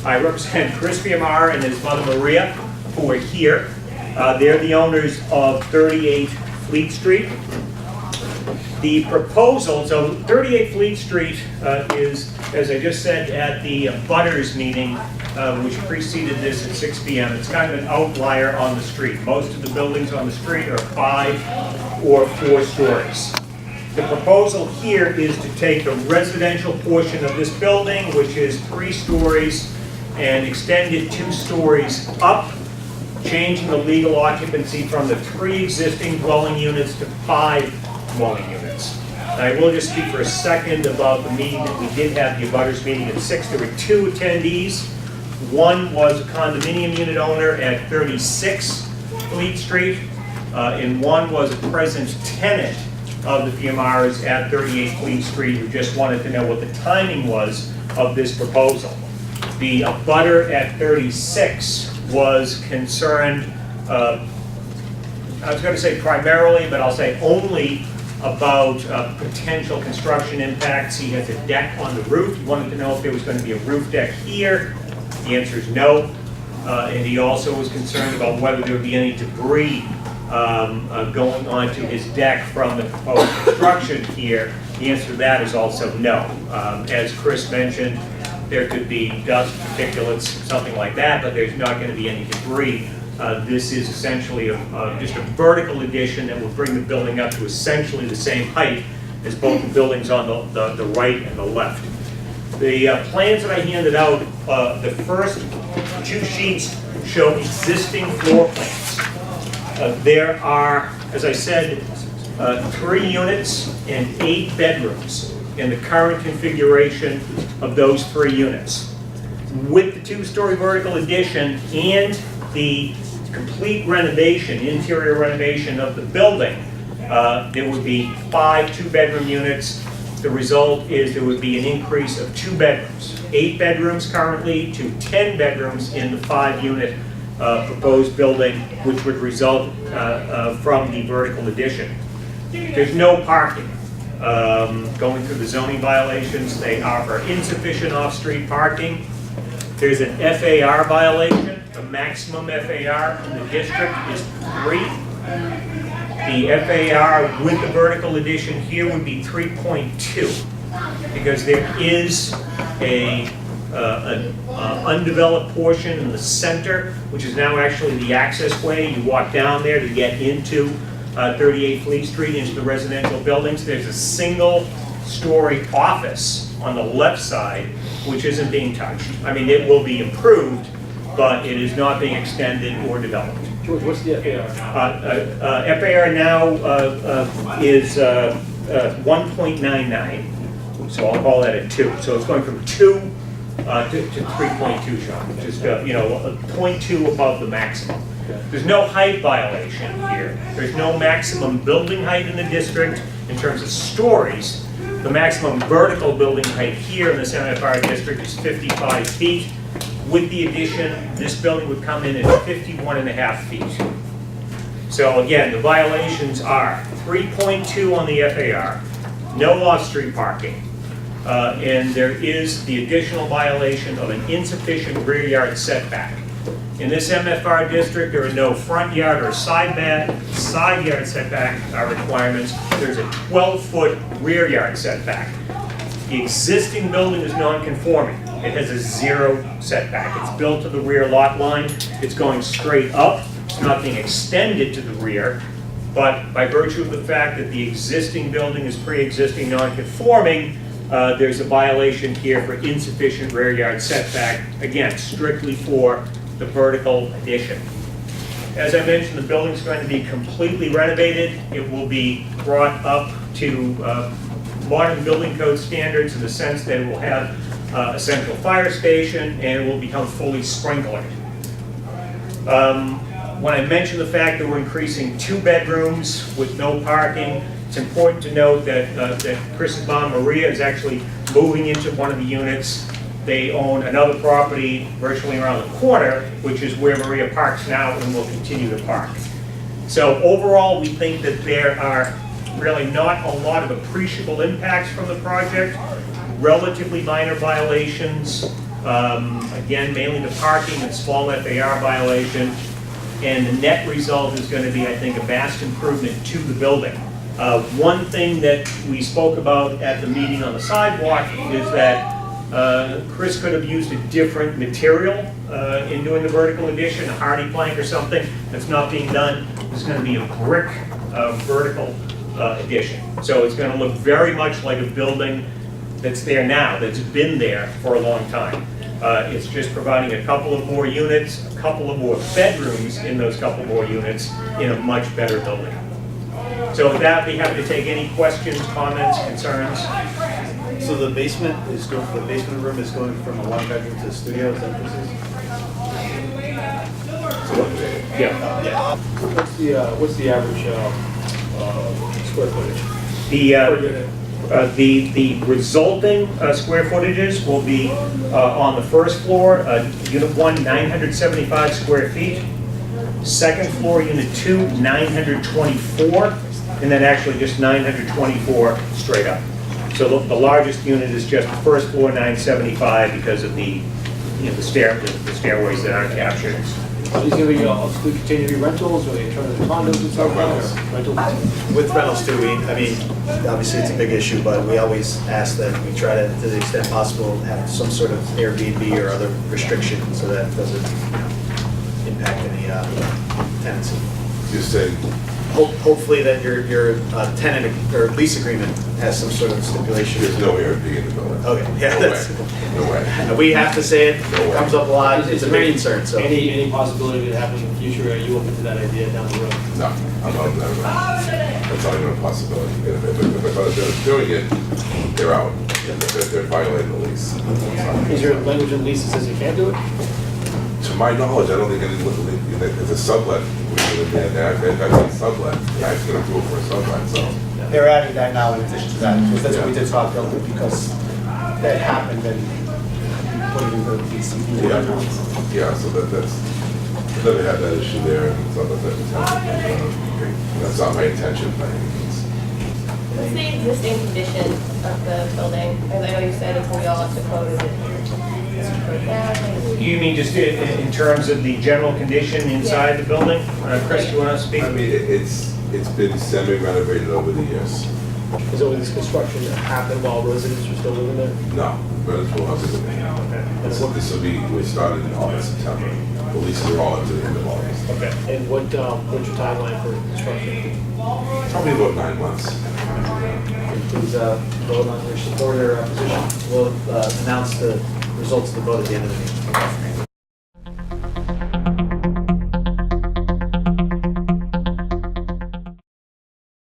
I represent Chris Fiamara and his mother Maria, who are here. They're the owners of 38 Fleet Street. The proposal, so 38 Fleet Street is, as I just said at the Butters meeting, which preceded this at 6 p.m. It's kind of an outlier on the street. Most of the buildings on the street are 5 or 4 stories. The proposal here is to take the residential portion of this building, which is 3 stories, and extend it 2 stories up, changing the legal occupancy from the 3 existing dwelling units to 5 dwelling units. And I will just speak for a second about the meeting that we did have, the abutters meeting at 6. There were 2 attendees. One was a condominium unit owner at 36 Fleet Street, and one was a present tenant of the Fiamaras at 38 Fleet Street who just wanted to know what the timing was of this proposal. The abutter at 36 was concerned, I was going to say primarily, but I'll say only about potential construction impacts. He has a deck on the roof. He wanted to know if there was going to be a roof deck here. The answer is no. And he also was concerned about whether there would be any debris going onto his deck from the proposed construction here. The answer to that is also no. As Chris mentioned, there could be dust, particulates, something like that, but there's not going to be any debris. This is essentially just a vertical addition that will bring the building up to essentially the same height as both the buildings on the right and the left. The plans that I handed out, the first 2 sheets show existing floor plans. There are, as I said, 3 units and 8 bedrooms in the current configuration of those 3 units. With the 2-story vertical addition and the complete renovation, interior renovation of the building, there would be 5 2-bedroom units. The result is there would be an increase of 2 bedrooms. 8 bedrooms currently to 10 bedrooms in the 5-unit proposed building, which would result from the vertical addition. There's no parking. Going through the zoning violations, they offer insufficient off-street parking. There's an FAR violation. The maximum FAR in the district is 3. The FAR with the vertical addition here would be 3.2 because there is an undeveloped portion in the center, which is now actually the access way. You walk down there to get into 38 Fleet Street, into the residential buildings. There's a single-story office on the left side, which isn't being touched. I mean, it will be improved, but it is not being extended or developed. George, what's the FAR? FAR now is 1.99, so I'll call that a 2. So it's going from 2 to 3.2, Sean, just a 0.2 above the maximum. There's no height violation here. There's no maximum building height in the district in terms of stories. The maximum vertical building height here in this MFR district is 55 feet. With the addition, this building would come in at 51.5 feet. So again, the violations are 3.2 on the FAR, no off-street parking, and there is the additional violation of an insufficient rear yard setback. In this MFR district, there are no front yard or side yard setback requirements. There's a 12-foot rear yard setback. The existing building is non-conforming. It has a 0 setback. It's built to the rear lot line. It's going straight up. It's not being extended to the rear. But by virtue of the fact that the existing building is pre-existing non-conforming, there's a violation here for insufficient rear yard setback, again, strictly for the vertical addition. As I mentioned, the building is going to be completely renovated. It will be brought up to modern building code standards in the sense that it will have a central fire station and it will become fully sprinklered. When I mentioned the fact that we're increasing 2 bedrooms with no parking, it's important to note that Chris's mom, Maria, is actually moving into one of the units. They own another property virtually around the corner, which is where Maria parks now and will continue to park. So overall, we think that there are really not a lot of appreciable impacts from the project, relatively minor violations, Again, mainly the parking and small FAR violation. And the net result is going to be, I think, a vast improvement to the building. One thing that we spoke about at the meeting on the sidewalk is that Chris could have used a different material in doing the vertical addition, a hardy plank or something. That's not being done. It's going to be a brick vertical addition. So it's going to look very much like a building that's there now, that's been there for a long time. It's just providing a couple of more units, a couple of more bedrooms in those couple more units in a much better building. So with that, we happy to take any questions, comments, concerns. So the basement room is going from a one bedroom to a studio, is that what this is? Yeah. What's the average square footage? The resulting square footages will be on the first floor, unit 1, 975 square feet. Second floor, unit 2, 924, and then actually just 924 straight up. So the largest unit is just the first floor, 975, because of the stairways that aren't captured. Are these going to be continue to be rentals, or are they turn into condos and stuff? Rentals. With rentals too, obviously it's a big issue, but we always ask that we try to the extent possible, have some sort of Airbnb or other restriction so that it doesn't impact any tenancy. You say, Hopefully that your tenant or lease agreement has some sort of stipulation. there's no Airbnb in the building. Okay, yeah, No that's, way. No way. we have to say it, No it way. comes up a lot, it's a big concern, so. Any possibility of it happening in the future? Are you open to that idea down the road? No, I'm not, that's not even a possibility. If they're doing it, they're out. They're violating the lease. Is there language in the lease that says you can't do it? To my knowledge, I don't think it's a sublet. That's a sublet. Guy's gonna do it for a sublet, so. They're adding that now in addition to that, because that's what we did talk about, because that happened and put it in the BCP. Yeah, so that's, I've never had that issue there, and it's not that's not my intention by any means. What's the existing condition of the building? I know you said it's going to be all up to code, is it? You mean just in terms of the general condition inside the building? Chris, do you want to speak? I mean, it's been semi-renovated over the years. Is it with this construction that happened while residents were still living there? No, residents will have to live. This will be, we started in August, September. The leases are all up to the end of August. Okay. And what's your timeline for construction? Probably about 9 months. Please vote on your support or opposition. We'll announce the results of the vote at the end of the meeting.